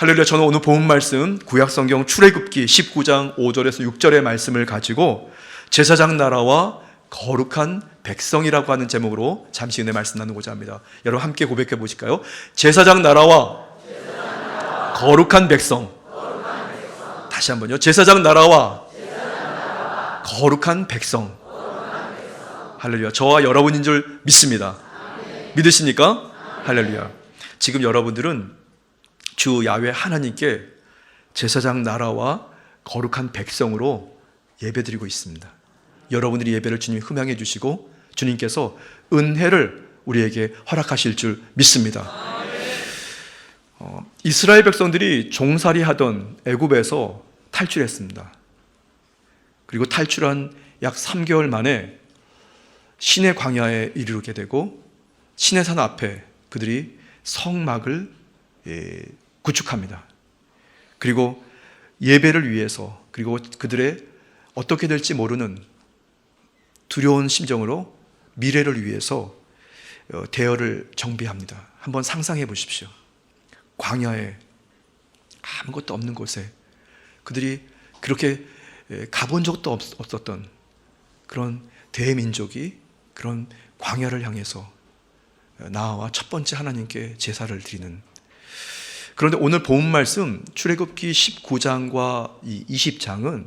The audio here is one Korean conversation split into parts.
할렐루야. 저는 오늘 본 말씀 구약성경 출애굽기 19장 5절에서 6절의 말씀을 가지고 제사장 나라와 거룩한 백성이라고 하는 제목으로 잠시 은혜 말씀 나누고자 합니다. 여러분 함께 고백해 보실까요? 제사장 나라와 거룩한 백성. 다시 한번요. 제사장 나라와 거룩한 백성. 할렐루야. 저와 여러분인 줄 믿습니다. 믿으십니까? 할렐루야. 지금 여러분들은 주 야훼 하나님께 제사장 나라와 거룩한 백성으로 예배드리고 있습니다. 여러분들이 예배를 주님이 흠양해 주시고 주님께서 은혜를 우리에게 허락하실 줄 믿습니다. 이스라엘 백성들이 종살이 하던 애굽에서 탈출했습니다. 그리고 탈출한 약 3개월 만에 시내 광야에 이르게 되고 시내산 앞에 그들이 성막을 구축합니다. 그리고 예배를 위해서, 그리고 그들의 어떻게 될지 모르는 두려운 심정으로 미래를 위해서 대열을 정비합니다. 한번 상상해 보십시오. 광야에 아무것도 없는 곳에 그들이 그렇게 가본 적도 없었던 그런 대민족이 그런 광야를 향해서 나와 첫 번째 하나님께 제사를 드리는. 그런데 오늘 본 말씀 출애굽기 19장과 이 20장은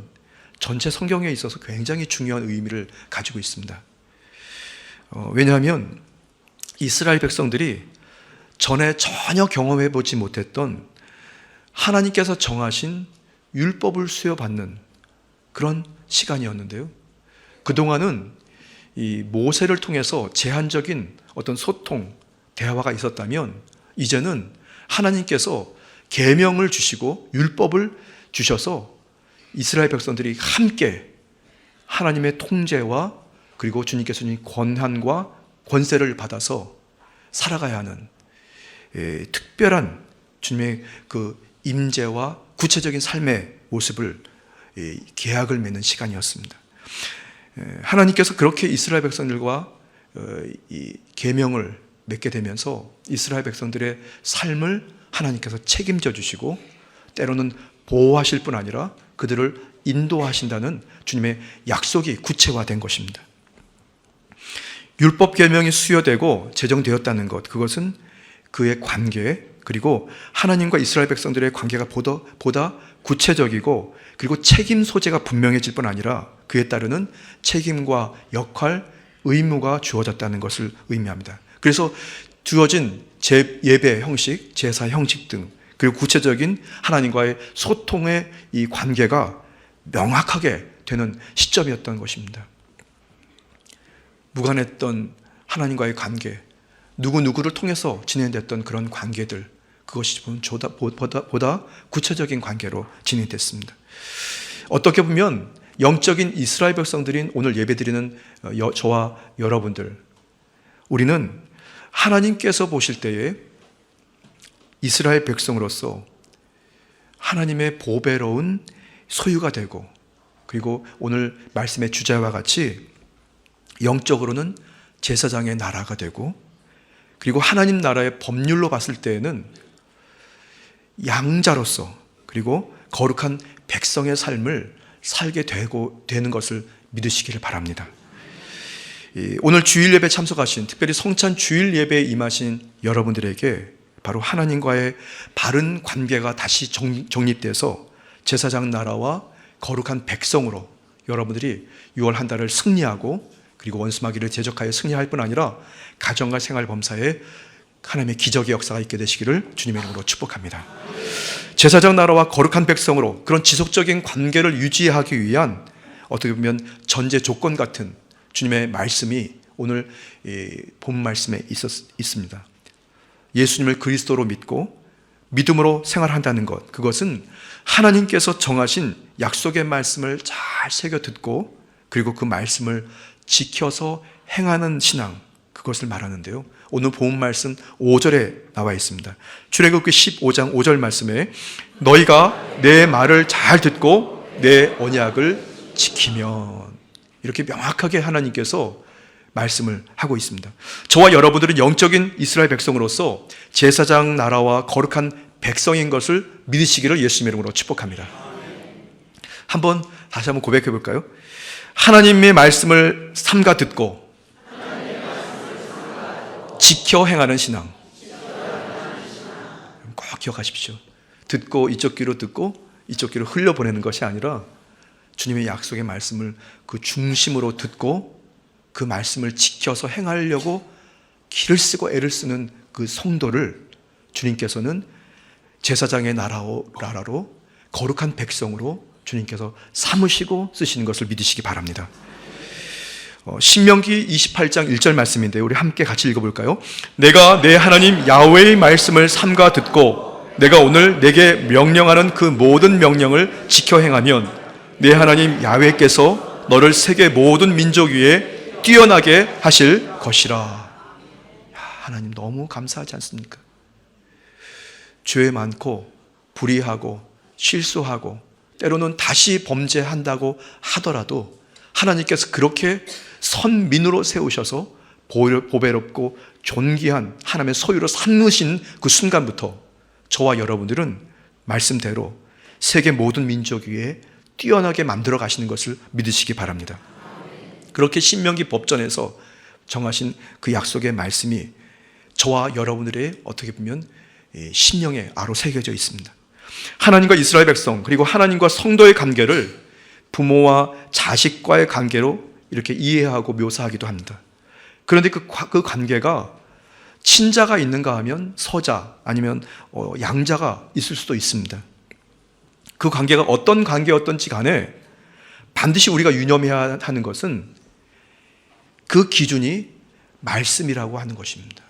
전체 성경에 있어서 굉장히 중요한 의미를 가지고 있습니다. 왜냐하면 이스라엘 백성들이 전에 전혀 경험해 보지 못했던 하나님께서 정하신 율법을 수여받는 그런 시간이었는데요. 그동안은 이 모세를 통해서 제한적인 어떤 소통, 대화가 있었다면 이제는 하나님께서 계명을 주시고 율법을 주셔서 이스라엘 백성들이 함께 하나님의 통제와 그리고 주님께서 주신 권한과 권세를 받아서 살아가야 하는 특별한 주님의 그 임재와 구체적인 삶의 모습을 계약을 맺는 시간이었습니다. 하나님께서 그렇게 이스라엘 백성들과 이 계명을 맺게 되면서 이스라엘 백성들의 삶을 하나님께서 책임져 주시고 때로는 보호하실 뿐 아니라 그들을 인도하신다는 주님의 약속이 구체화된 것입니다. 율법 계명이 수여되고 제정되었다는 것, 그것은 그의 관계, 그리고 하나님과 이스라엘 백성들의 관계가 보다 구체적이고 그리고 책임 소재가 분명해질 뿐 아니라 그에 따르는 책임과 역할, 의무가 주어졌다는 것을 의미합니다. 그래서 주어진 예배 형식, 제사 형식 등 그리고 구체적인 하나님과의 소통의 이 관계가 명확하게 되는 시점이었던 것입니다. 무관했던 하나님과의 관계, 누구누구를 통해서 진행됐던 그런 관계들, 그것이 보다 구체적인 관계로 진행됐습니다. 어떻게 보면 영적인 이스라엘 백성들인 오늘 예배드리는 저와 여러분들, 우리는 하나님께서 보실 때에 이스라엘 백성으로서 하나님의 보배로운 소유가 되고, 그리고 오늘 말씀의 주제와 같이 영적으로는 제사장의 나라가 되고, 그리고 하나님 나라의 법률로 봤을 때에는 양자로서 그리고 거룩한 백성의 삶을 살게 되는 것을 믿으시기를 바랍니다. 오늘 주일 예배 참석하신, 특별히 성찬 주일 예배에 임하신 여러분들에게 바로 하나님과의 바른 관계가 다시 정립돼서 제사장 나라와 거룩한 백성으로 여러분들이 6월 한 달을 승리하고 그리고 원수마귀를 대적하여 승리할 뿐 아니라 가정과 생활 범사에 하나님의 기적의 역사가 있게 되시기를 주님의 이름으로 축복합니다. 제사장 나라와 거룩한 백성으로 그런 지속적인 관계를 유지하기 위한 어떻게 보면 전제 조건 같은 주님의 말씀이 오늘 본 말씀에 있습니다. 예수님을 그리스도로 믿고 믿음으로 생활한다는 것, 그것은 하나님께서 정하신 약속의 말씀을 잘 새겨 듣고 그리고 그 말씀을 지켜서 행하는 신앙, 그것을 말하는데요. 오늘 본 말씀 5절에 나와 있습니다. 출애굽기 15장 5절 말씀에 너희가 내 말을 잘 듣고 내 언약을 지키면, 이렇게 명확하게 하나님께서 말씀을 하고 있습니다. 저와 여러분들은 영적인 이스라엘 백성으로서 제사장 나라와 거룩한 백성인 것을 믿으시기를 예수님의 이름으로 축복합니다. 다시 한번 고백해 볼까요? 하나님의 말씀을 삼가 듣고 지켜 행하는 신앙. 꼭 기억하십시오. 듣고 이쪽 귀로 듣고 이쪽 귀로 흘려보내는 것이 아니라 주님의 약속의 말씀을 그 중심으로 듣고 그 말씀을 지켜서 행하려고 기를 쓰고 애를 쓰는 그 성도를 주님께서는 제사장의 나라로 거룩한 백성으로 주님께서 삼으시고 쓰시는 것을 믿으시기 바랍니다. 신명기 28장 1절 말씀인데요, 우리 함께 같이 읽어볼까요? 내가 내 하나님 야훼의 말씀을 삼가 듣고 내가 오늘 내게 명령하는 그 모든 명령을 지켜 행하면 내 하나님 야훼께서 너를 세계 모든 민족 위에 뛰어나게 하실 것이라. 하나님 너무 감사하지 않습니까? 죄 많고 불의하고 실수하고 때로는 다시 범죄한다고 하더라도 하나님께서 그렇게 선민으로 세우셔서 보배롭고 존귀한 하나님의 소유로 삼으신 그 순간부터 저와 여러분들은 말씀대로 세계 모든 민족 위에 뛰어나게 만들어 가시는 것을 믿으시기 바랍니다. 그렇게 신명기 법전에서 정하신 그 약속의 말씀이 저와 여러분들의 어떻게 보면 심령에 아로 새겨져 있습니다. 하나님과 이스라엘 백성 그리고 하나님과 성도의 관계를 부모와 자식과의 관계로 이렇게 이해하고 묘사하기도 합니다. 그런데 그 관계가 친자가 있는가 하면 서자 아니면 양자가 있을 수도 있습니다. 그 관계가 어떤 관계였던지 간에 반드시 우리가 유념해야 하는 것은 그 기준이 말씀이라고 하는 것입니다.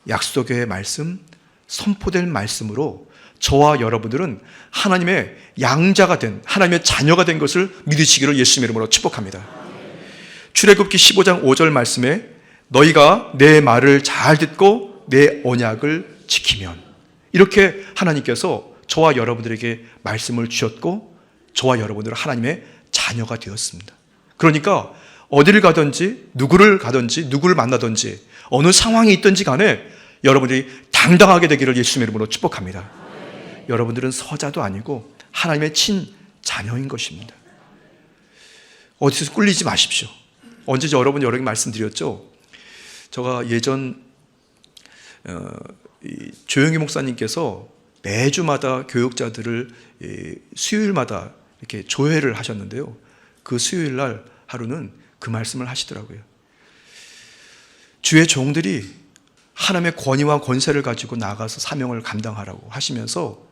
약속의 말씀, 선포될 말씀으로 저와 여러분들은 하나님의 양자가 된, 하나님의 자녀가 된 것을 믿으시기를 예수님의 이름으로 축복합니다. 출애굽기 15장 5절 말씀에 너희가 내 말을 잘 듣고 내 언약을 지키면, 이렇게 하나님께서 저와 여러분들에게 말씀을 주셨고 저와 여러분들은 하나님의 자녀가 되었습니다. 그러니까 어디를 가든지 누구를 가든지 누구를 만나든지 어느 상황이 있든지 간에 여러분들이 당당하게 되기를 예수님의 이름으로 축복합니다. 여러분들은 서자도 아니고 하나님의 친자녀인 것입니다. 어디서 꿀리지 마십시오. 언제 여러분이 여러 개 말씀드렸죠. 제가 예전 조영기 목사님께서 매주마다 교육자들을 수요일마다 이렇게 조회를 하셨는데요, 그 수요일 날 하루는 그 말씀을 하시더라고요. 주의 종들이 하나님의 권위와 권세를 가지고 나가서 사명을 감당하라고 하시면서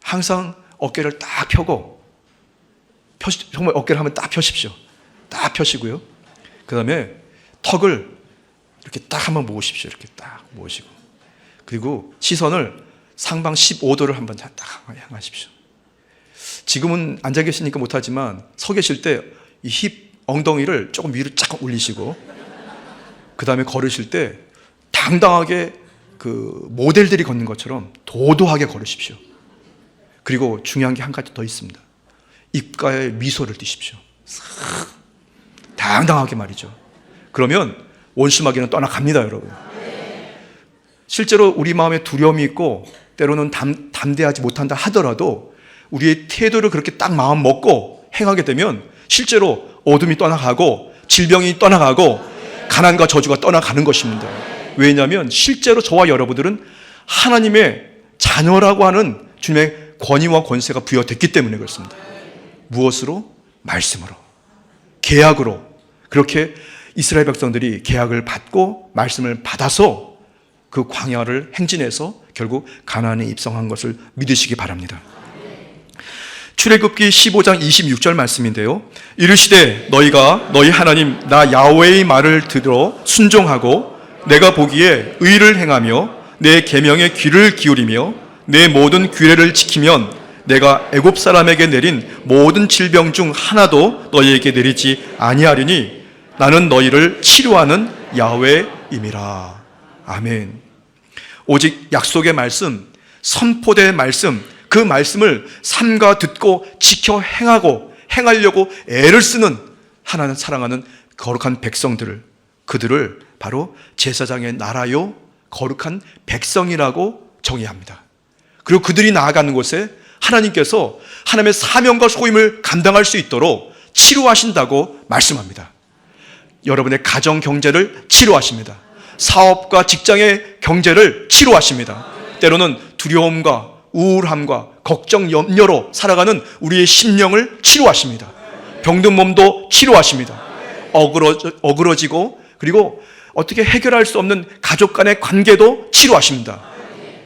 항상 어깨를 딱 펴고, 정말 어깨를 한번 딱 펴십시오. 딱 펴시고요, 그 다음에 턱을 이렇게 딱 한번 모으십시오. 이렇게 딱 모으시고, 그리고 시선을 상방 15도를 한번 딱 향하십시오. 지금은 앉아 계시니까 못하지만 서 계실 때 이 힙 엉덩이를 조금 위로 쫙 올리시고, 그 다음에 걸으실 때 당당하게 그 모델들이 걷는 것처럼 도도하게 걸으십시오. 그리고 중요한 게 한 가지 더 있습니다. 입가에 미소를 띠십시오. 당당하게 말이죠. 그러면 원수마귀는 떠나갑니다, 여러분. 실제로 우리 마음에 두려움이 있고 때로는 담대하지 못한다 하더라도 우리의 태도를 그렇게 딱 마음 먹고 행하게 되면 실제로 어둠이 떠나가고 질병이 떠나가고 가난과 저주가 떠나가는 것입니다. 왜냐하면 실제로 저와 여러분들은 하나님의 자녀라고 하는 주님의 권위와 권세가 부여됐기 때문에 그렇습니다. 무엇으로? 말씀으로, 계약으로. 그렇게 이스라엘 백성들이 계약을 받고 말씀을 받아서 그 광야를 행진해서 결국 가나안에 입성한 것을 믿으시기 바랍니다. 출애굽기 15장 26절 말씀인데요, 이르시되 너희가 너희 하나님 나 야훼의 말을 들어 순종하고 내가 보기에 의를 행하며 내 계명에 귀를 기울이며 내 모든 규례를 지키면 내가 애굽 사람에게 내린 모든 질병 중 하나도 너희에게 내리지 아니하리니 나는 너희를 치료하는 야훼임이라. 아멘. 오직 약속의 말씀, 선포된 말씀, 그 말씀을 삼가 듣고 지켜 행하려고 애를 쓰는 하나님 사랑하는 거룩한 백성들을, 그들을 바로 제사장의 나라요 거룩한 백성이라고 정해야 합니다. 그리고 그들이 나아가는 곳에 하나님께서 하나님의 사명과 소임을 감당할 수 있도록 치료하신다고 말씀합니다. 여러분의 가정 경제를 치료하십니다. 사업과 직장의 경제를 치료하십니다. 때로는 두려움과 우울함과 걱정, 염려로 살아가는 우리의 심령을 치료하십니다. 병든 몸도 치료하십니다. 어그러지고 그리고 어떻게 해결할 수 없는 가족 간의 관계도 치료하십니다.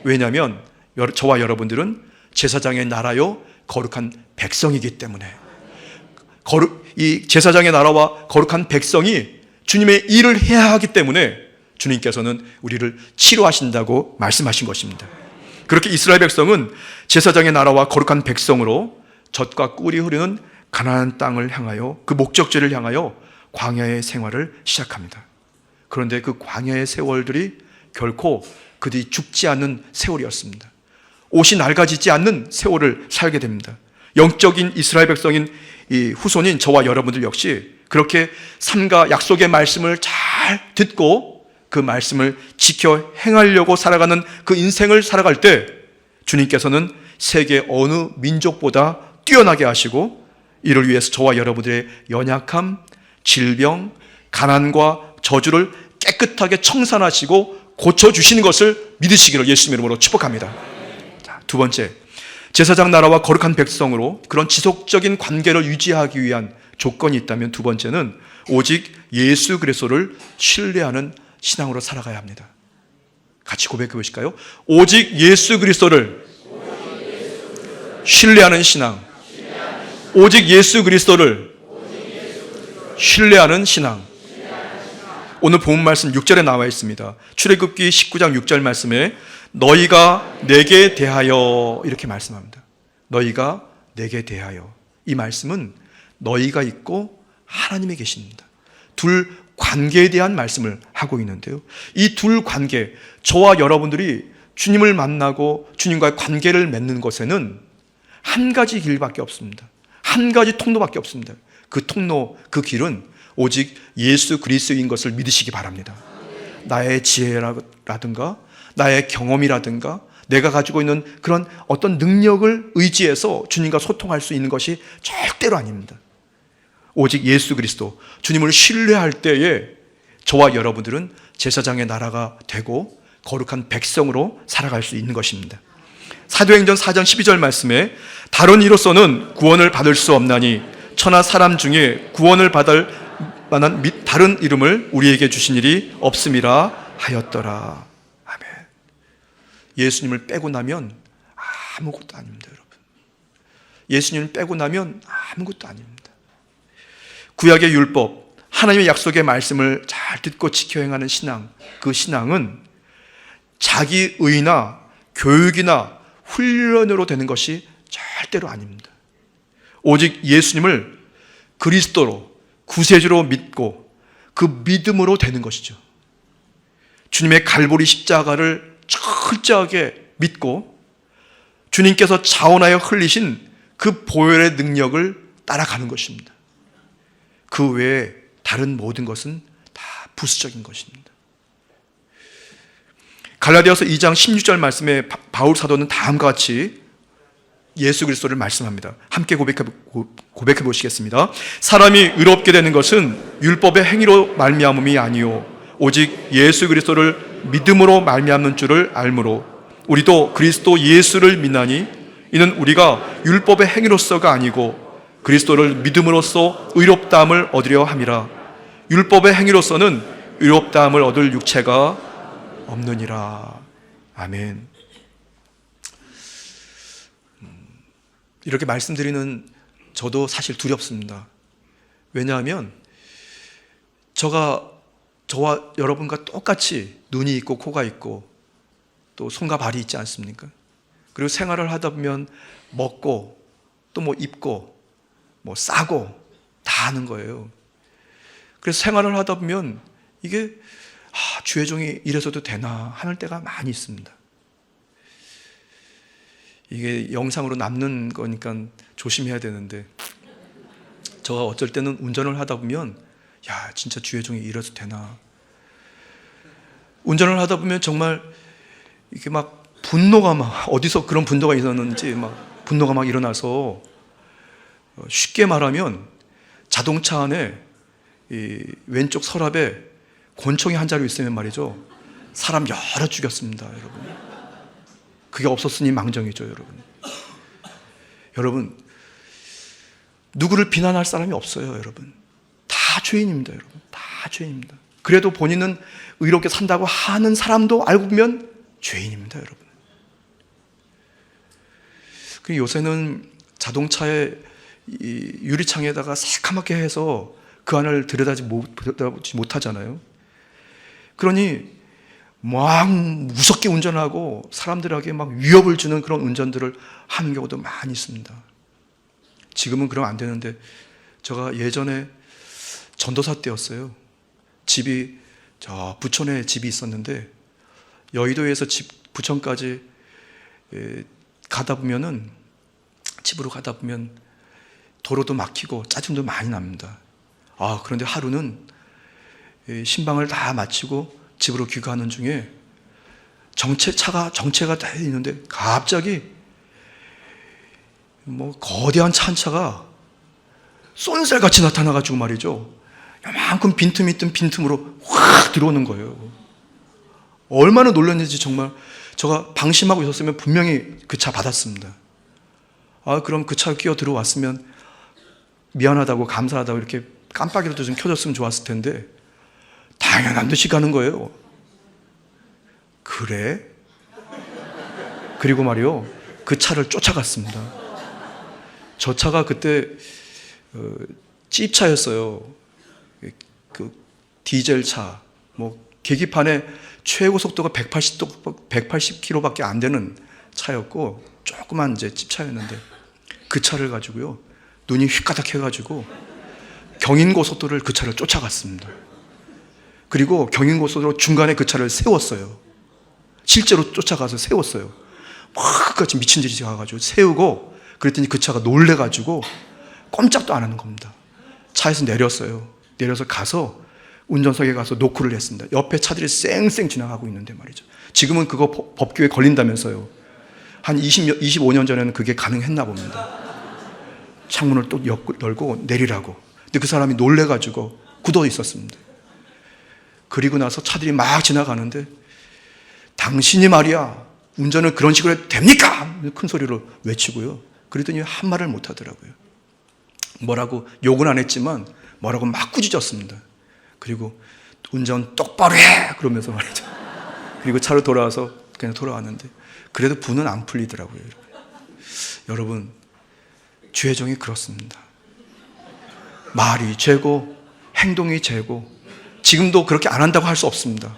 왜냐하면 저와 여러분들은 제사장의 나라요 거룩한 백성이기 때문에 이 제사장의 나라와 거룩한 백성이 주님의 일을 해야 하기 때문에 주님께서는 우리를 치료하신다고 말씀하신 것입니다. 그렇게 이스라엘 백성은 제사장의 나라와 거룩한 백성으로 젖과 꿀이 흐르는 가나안 땅을 향하여 그 목적지를 향하여 광야의 생활을 시작합니다. 그런데 그 광야의 세월들이 결코 그들이 죽지 않는 세월이었습니다. 옷이 낡아지지 않는 세월을 살게 됩니다. 영적인 이스라엘 백성인 이 후손인 저와 여러분들 역시 그렇게 삶과 약속의 말씀을 잘 듣고 그 말씀을 지켜 행하려고 살아가는 그 인생을 살아갈 때 주님께서는 세계 어느 민족보다 뛰어나게 하시고 이를 위해서 저와 여러분들의 연약함, 질병, 가난과 저주를 깨끗하게 청산하시고 고쳐주시는 것을 믿으시기를 예수님 이름으로 축복합니다. 자, 두 번째, 제사장 나라와 거룩한 백성으로 그런 지속적인 관계를 유지하기 위한 조건이 있다면 두 번째는 오직 예수 그리스도를 신뢰하는 신앙으로 살아가야 합니다. 같이 고백해 보실까요? 오직 예수 그리스도를 신뢰하는 신앙. 오직 예수 그리스도를 신뢰하는 신앙. 오늘 본 말씀 6절에 나와 있습니다. 출애굽기 19장 6절 말씀에 너희가 내게 대하여 이렇게 말씀합니다. 너희가 내게 대하여. 이 말씀은 너희가 있고 하나님이 계십니다. 둘 관계에 대한 말씀을 하고 있는데요. 이 둘 관계, 저와 여러분들이 주님을 만나고 주님과의 관계를 맺는 것에는 한 가지 길밖에 없습니다. 한 가지 통로밖에 없습니다. 그 통로, 그 길은 오직 예수 그리스도인 것을 믿으시기 바랍니다. 나의 지혜라든가 나의 경험이라든가 내가 가지고 있는 그런 어떤 능력을 의지해서 주님과 소통할 수 있는 것이 절대로 아닙니다. 오직 예수 그리스도, 주님을 신뢰할 때에 저와 여러분들은 제사장의 나라가 되고 거룩한 백성으로 살아갈 수 있는 것입니다. 사도행전 4장 12절 말씀에 다른 이로서는 구원을 받을 수 없나니 천하 사람 중에 구원을 받을 만한 다른 이름을 우리에게 주신 일이 없음이라 하였더라. 아멘. 예수님을 빼고 나면 아무것도 아닙니다, 여러분. 예수님을 빼고 나면 아무것도 아닙니다. 구약의 율법, 하나님의 약속의 말씀을 잘 듣고 지켜 행하는 신앙, 그 신앙은 자기 의나 교육이나 훈련으로 되는 것이 절대로 아닙니다. 오직 예수님을 그리스도로, 구세주로 믿고 그 믿음으로 되는 것이죠. 주님의 갈보리 십자가를 철저하게 믿고 주님께서 자원하여 흘리신 그 보혈의 능력을 따라가는 것입니다. 그 외에 다른 모든 것은 다 부수적인 것입니다. 갈라디아서 2장 16절 말씀에 바울 사도는 다음과 같이 예수 그리스도를 말씀합니다. 함께 고백해 보시겠습니다. 사람이 의롭게 되는 것은 율법의 행위로 말미암음이 아니요 오직 예수 그리스도를 믿음으로 말미암는 줄을 알므로 우리도 그리스도 예수를 믿나니 이는 우리가 율법의 행위로서가 아니고 그리스도를 믿음으로써 의롭다함을 얻으려 함이라. 율법의 행위로서는 의롭다함을 얻을 육체가 없느니라. 아멘. 이렇게 말씀드리는 저도 사실 두렵습니다. 왜냐하면 저와 여러분과 똑같이 눈이 있고 코가 있고 또 손과 발이 있지 않습니까? 그리고 생활을 하다 보면 먹고 또 뭐 입고 뭐 싸고 다 하는 거예요. 그래서 생활을 하다 보면 이게 주의 종이 이래서도 되나 하는 때가 많이 있습니다. 이게 영상으로 남는 거니까 조심해야 되는데 저가 어쩔 때는 운전을 하다 보면 진짜 주의 종이 이래서 되나. 운전을 하다 보면 정말 이렇게 막 분노가 막 어디서 그런 분노가 있었는지 막 분노가 막 일어나서 쉽게 말하면 자동차 안에 이 왼쪽 서랍에 권총이 한 자루 있으면 말이죠, 사람 여러 죽였습니다, 여러분. 그게 없었으니 망정이죠, 여러분. 여러분, 누구를 비난할 사람이 없어요, 여러분. 다 죄인입니다, 여러분. 다 죄인입니다. 그래도 본인은 의롭게 산다고 하는 사람도 알고 보면 죄인입니다, 여러분. 요새는 자동차에 이 유리창에다가 새카맣게 해서 그 안을 들여다보지 못하잖아요. 그러니 막 무섭게 운전하고 사람들에게 막 위협을 주는 그런 운전들을 하는 경우도 많이 있습니다. 지금은 그러면 안 되는데, 제가 예전에 전도사 때였어요. 집이 저 부천에 집이 있었는데, 여의도에서 부천까지 가다 보면은, 집으로 가다 보면 도로도 막히고 짜증도 많이 납니다. 그런데 하루는 신방을 다 마치고 집으로 귀가하는 중에 정체가 다 있는데 갑자기 거대한 차 한 차가 쏜살같이 나타나가지고 말이죠, 요만큼 빈틈이 있던 빈틈으로 확 들어오는 거예요. 얼마나 놀랐는지 정말, 제가 방심하고 있었으면 분명히 그 차 받았습니다. 그럼 그 차에 끼어 들어왔으면 미안하다고, 감사하다고 이렇게 깜빡이라도 좀 켜줬으면 좋았을 텐데 당연한 듯이 가는 거예요. 그래? 그리고 말이요, 그 차를 쫓아갔습니다. 저 차가 그때 찝차였어요. 그 디젤 차, 계기판에 최고 속도가 180km밖에 안 되는 차였고, 조그만 이제 찝차였는데, 그 차를 가지고요, 눈이 휘까닥 해가지고 경인고속도로를 그 차를 쫓아갔습니다. 그리고 경인고속도로 중간에 그 차를 세웠어요. 실제로 쫓아가서 세웠어요. 막 끝까지 미친 듯이 가가지고 세우고, 그랬더니 그 차가 놀래가지고 꼼짝도 안 하는 겁니다. 차에서 내렸어요. 내려서 가서 운전석에 가서 노크를 했습니다. 옆에 차들이 쌩쌩 지나가고 있는데 말이죠. 지금은 그거 법규에 걸린다면서요. 한 25년 전에는 그게 가능했나 봅니다. 창문을 또 열고 내리라고. 근데 그 사람이 놀래가지고 굳어 있었습니다. 그리고 나서 차들이 막 지나가는데, 당신이 말이야, 운전을 그런 식으로 해도 됩니까? 큰 소리로 외치고요. 그랬더니 한 말을 못 하더라고요. 뭐라고 욕은 안 했지만 뭐라고 막 꾸짖었습니다. 그리고 운전 똑바로 해! 그러면서 말이죠. 그리고 차로 돌아와서 그냥 돌아왔는데, 그래도 분은 안 풀리더라고요. 여러분, 죄의 정이 그렇습니다. 말이 죄고 행동이 죄고, 지금도 그렇게 안 한다고 할 수 없습니다.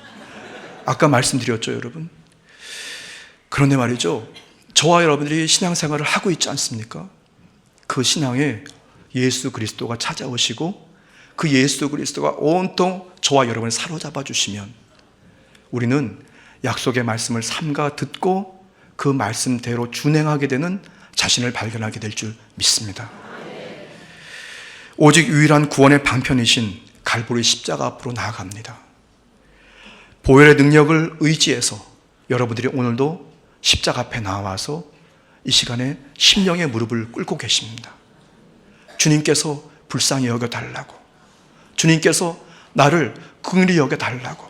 아까 말씀드렸죠, 여러분. 그런데 말이죠, 저와 여러분들이 신앙생활을 하고 있지 않습니까? 그 신앙에 예수 그리스도가 찾아오시고, 그 예수 그리스도가 온통 저와 여러분을 사로잡아 주시면, 우리는 약속의 말씀을 삼가 듣고 그 말씀대로 준행하게 되는 자신을 발견하게 될 줄 믿습니다. 오직 유일한 구원의 방편이신 갈보리 십자가 앞으로 나아갑니다. 보혈의 능력을 의지해서 여러분들이 오늘도 십자가 앞에 나와서 이 시간에 심령의 무릎을 꿇고 계십니다. 주님께서 불쌍히 여겨달라고, 주님께서 나를 긍휼히 여겨달라고,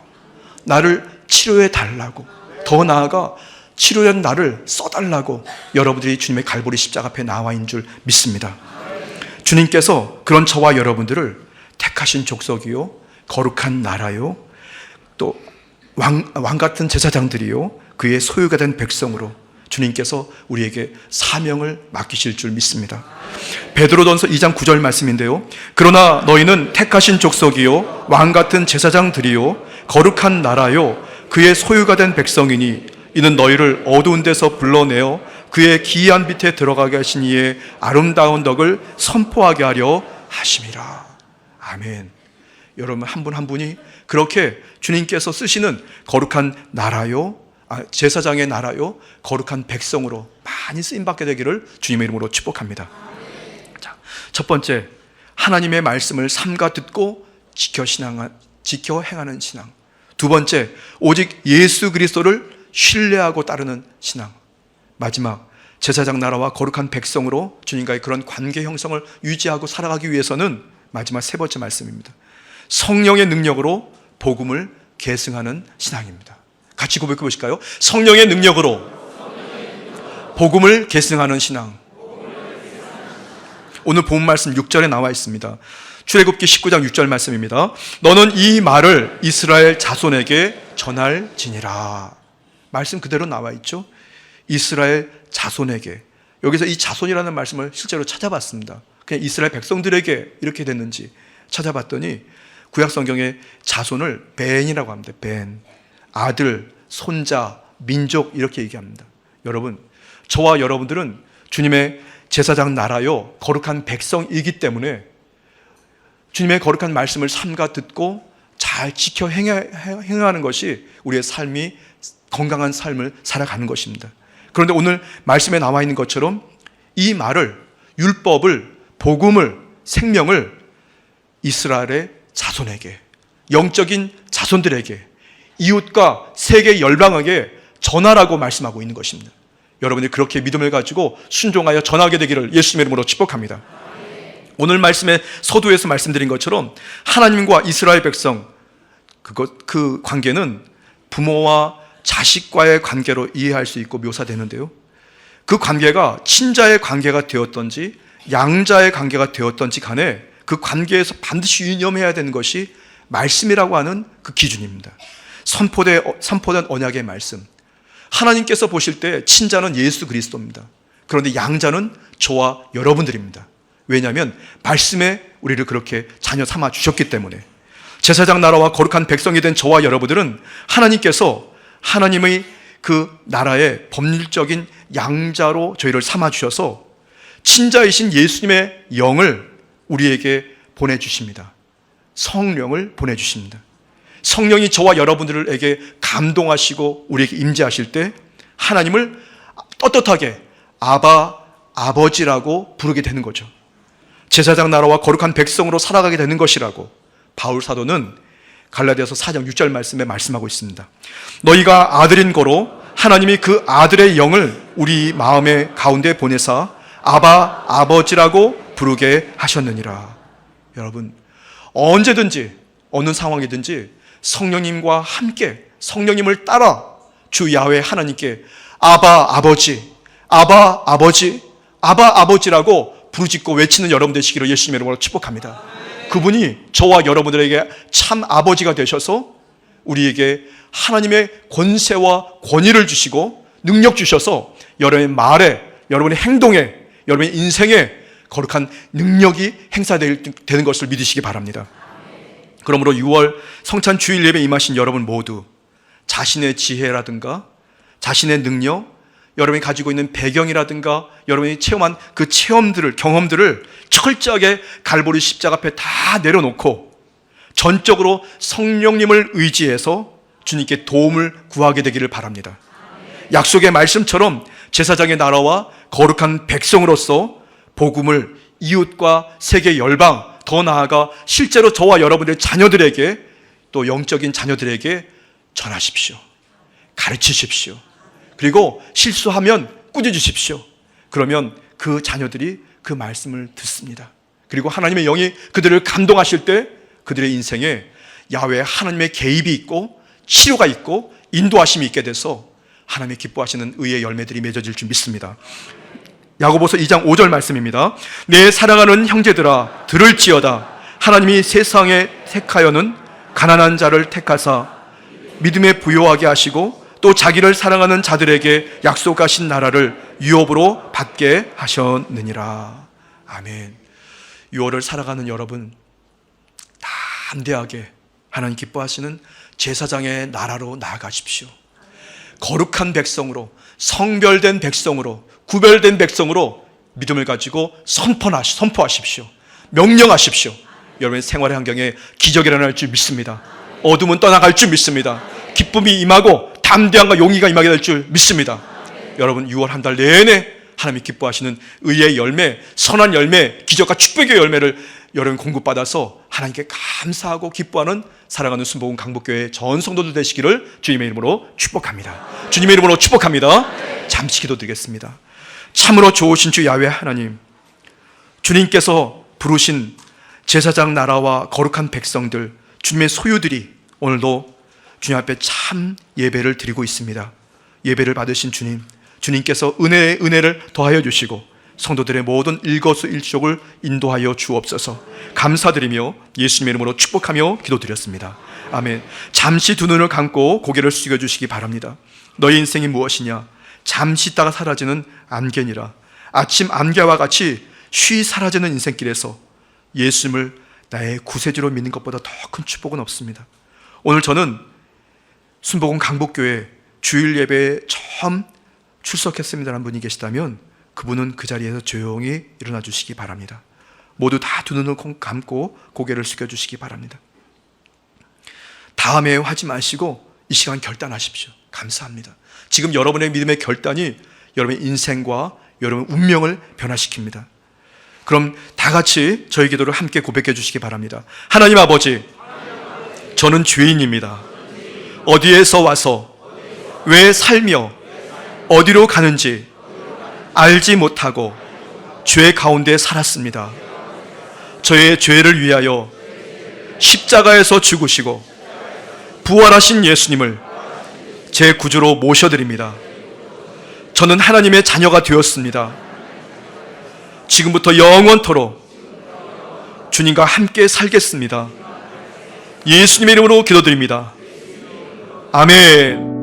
나를 치료해달라고, 더 나아가 치료된 나를 써달라고 여러분들이 주님의 갈보리 십자가 앞에 나와 있는 줄 믿습니다. 주님께서 그런 저와 여러분들을 택하신 족속이요, 거룩한 나라요, 또 왕 같은 제사장들이요, 그의 소유가 된 백성으로 주님께서 우리에게 사명을 맡기실 줄 믿습니다. 베드로전서 2장 9절 말씀인데요, 그러나 너희는 택하신 족속이요, 왕 같은 제사장들이요, 거룩한 나라요, 그의 소유가 된 백성이니 이는 너희를 어두운 데서 불러내어 그의 기이한 빛에 들어가게 하신 이의 아름다운 덕을 선포하게 하려 하심이라. 아멘. 여러분, 한 분 한 분이 그렇게 주님께서 쓰시는 거룩한 나라요, 제사장의 나라요, 거룩한 백성으로 많이 쓰임받게 되기를 주님의 이름으로 축복합니다. 자, 첫 번째, 하나님의 말씀을 삼가 듣고 지켜 행하는 신앙. 두 번째, 오직 예수 그리스도를 신뢰하고 따르는 신앙. 마지막, 제사장 나라와 거룩한 백성으로 주님과의 그런 관계 형성을 유지하고 살아가기 위해서는 마지막 세 번째 말씀입니다. 성령의 능력으로 복음을 계승하는 신앙입니다. 같이 고백해 보실까요? 성령의 능력으로 복음을 계승하는 신앙. 오늘 본 말씀 6절에 나와 있습니다. 출애굽기 19장 6절 말씀입니다. 너는 이 말을 이스라엘 자손에게 전할지니라. 말씀 그대로 나와 있죠. 이스라엘 자손에게. 여기서 이 자손이라는 말씀을 실제로 찾아봤습니다. 그냥 이스라엘 백성들에게 이렇게 됐는지 찾아봤더니 구약 성경에 자손을 벤이라고 합니다. 벤. 아들, 손자, 민족 이렇게 얘기합니다. 여러분, 저와 여러분들은 주님의 제사장 나라요 거룩한 백성이기 때문에 주님의 거룩한 말씀을 삼가 듣고 잘 지켜 행하는 것이 우리의 삶이 건강한 삶을 살아가는 것입니다. 그런데 오늘 말씀에 나와 있는 것처럼 이 말을, 율법을, 복음을, 생명을 이스라엘의 자손에게, 영적인 자손들에게, 이웃과 세계 열방에게 전하라고 말씀하고 있는 것입니다. 여러분이 그렇게 믿음을 가지고 순종하여 전하게 되기를 예수님의 이름으로 축복합니다. 오늘 말씀에 서두에서 말씀드린 것처럼 하나님과 이스라엘 백성, 그 관계는 부모와 자식과의 관계로 이해할 수 있고 묘사되는데요, 그 관계가 친자의 관계가 되었던지 양자의 관계가 되었던지 간에 그 관계에서 반드시 유념해야 되는 것이 말씀이라고 하는 그 기준입니다. 선포된 언약의 말씀. 하나님께서 보실 때 친자는 예수 그리스도입니다. 그런데 양자는 저와 여러분들입니다. 왜냐하면 말씀에 우리를 그렇게 자녀 삼아 주셨기 때문에. 제사장 나라와 거룩한 백성이 된 저와 여러분들은 하나님께서 하나님의 그 나라의 법률적인 양자로 저희를 삼아 주셔서 친자이신 예수님의 영을 우리에게 보내주십니다. 성령을 보내주십니다. 성령이 저와 여러분들에게 감동하시고 우리에게 임재하실 때 하나님을 떳떳하게 아바, 아버지라고 부르게 되는 거죠. 제사장 나라와 거룩한 백성으로 살아가게 되는 것이라고 바울 사도는 갈라디아서 4장 6절 말씀에 말씀하고 있습니다. 너희가 아들인 거로 하나님이 그 아들의 영을 우리 마음의 가운데 보내사 아바, 아버지라고 부르게 하셨느니라. 여러분, 언제든지 어느 상황이든지 성령님과 함께 성령님을 따라 주 야훼 하나님께 아바 아버지, 아바 아버지, 아바 아버지라고 부르짖고 외치는 여러분 되시기를 예수님의 이름으로 축복합니다. 그분이 저와 여러분들에게 참 아버지가 되셔서 우리에게 하나님의 권세와 권위를 주시고 능력 주셔서 여러분의 말에, 여러분의 행동에, 여러분의 인생에 거룩한 능력이 행사되는 것을 믿으시기 바랍니다. 그러므로 6월 성찬 주일 예배에 임하신 여러분 모두 자신의 지혜라든가 자신의 능력, 여러분이 가지고 있는 배경이라든가 여러분이 체험한 그 체험들을, 경험들을 철저하게 갈보리 십자가 앞에 다 내려놓고 전적으로 성령님을 의지해서 주님께 도움을 구하게 되기를 바랍니다. 약속의 말씀처럼 제사장의 나라와 거룩한 백성으로서 복음을 이웃과 세계 열방, 더 나아가 실제로 저와 여러분의 자녀들에게, 또 영적인 자녀들에게 전하십시오. 가르치십시오. 그리고 실수하면 꾸짖으십시오. 그러면 그 자녀들이 그 말씀을 듣습니다. 그리고 하나님의 영이 그들을 감동하실 때 그들의 인생에 야훼 하나님의 개입이 있고 치료가 있고 인도하심이 있게 돼서 하나님이 기뻐하시는 의의 열매들이 맺어질 줄 믿습니다. 야고보서 2장 5절 말씀입니다. 내 사랑하는 형제들아 들을지어다. 하나님이 세상에 택하여는 가난한 자를 택하사 믿음에 부요하게 하시고 또 자기를 사랑하는 자들에게 약속하신 나라를 유업으로 받게 하셨느니라. 아멘. 6월을 살아가는 여러분, 담대하게 하나님 기뻐하시는 제사장의 나라로 나아가십시오. 거룩한 백성으로, 성별된 백성으로, 구별된 백성으로 믿음을 가지고 선포하십시오. 명령하십시오. 여러분의 생활의 환경에 기적이 일어날 줄 믿습니다. 어둠은 떠나갈 줄 믿습니다. 기쁨이 임하고 담대함과 용기가 임하게 될 줄 믿습니다. 여러분 6월 한 달 내내 하나님이 기뻐하시는 의의 열매, 선한 열매, 기적과 축복의 열매를 여러분 공급받아서 하나님께 감사하고 기뻐하는 사랑하는 순복음 강북교회 전 성도들 되시기를 주님의 이름으로 축복합니다. 주님의 이름으로 축복합니다. 잠시 기도드리겠습니다. 참으로 좋으신 주 야훼 하나님, 주님께서 부르신 제사장 나라와 거룩한 백성들, 주님의 소유들이 오늘도 주님 앞에 참 예배를 드리고 있습니다. 예배를 받으신 주님, 주님께서 은혜에 은혜를 더하여 주시고 성도들의 모든 일거수일투족을 인도하여 주옵소서. 감사드리며 예수님의 이름으로 축복하며 기도드렸습니다. 아멘. 잠시 두 눈을 감고 고개를 숙여 주시기 바랍니다. 너의 인생이 무엇이냐? 잠시 있다가 사라지는 안개니라. 아침 안개와 같이 쉬 사라지는 인생길에서 예수님을 나의 구세주로 믿는 것보다 더 큰 축복은 없습니다. 오늘 저는 순복음 강북교회 주일 예배에 처음 출석했습니다라는 분이 계시다면 그분은 그 자리에서 조용히 일어나 주시기 바랍니다. 모두 다 두 눈을 감고 고개를 숙여 주시기 바랍니다. 다음에 하지 마시고 이 시간 결단하십시오. 감사합니다. 지금 여러분의 믿음의 결단이 여러분의 인생과 여러분의 운명을 변화시킵니다. 그럼 다 같이 저희 기도를 함께 고백해 주시기 바랍니다. 하나님 아버지, 저는 죄인입니다. 어디에서 와서 왜 살며 어디로 가는지 알지 못하고 죄 가운데 살았습니다. 저의 죄를 위하여 십자가에서 죽으시고 부활하신 예수님을 제 구주로 모셔드립니다. 저는 하나님의 자녀가 되었습니다. 지금부터 영원토록 주님과 함께 살겠습니다. 예수님의 이름으로 기도드립니다. 아멘.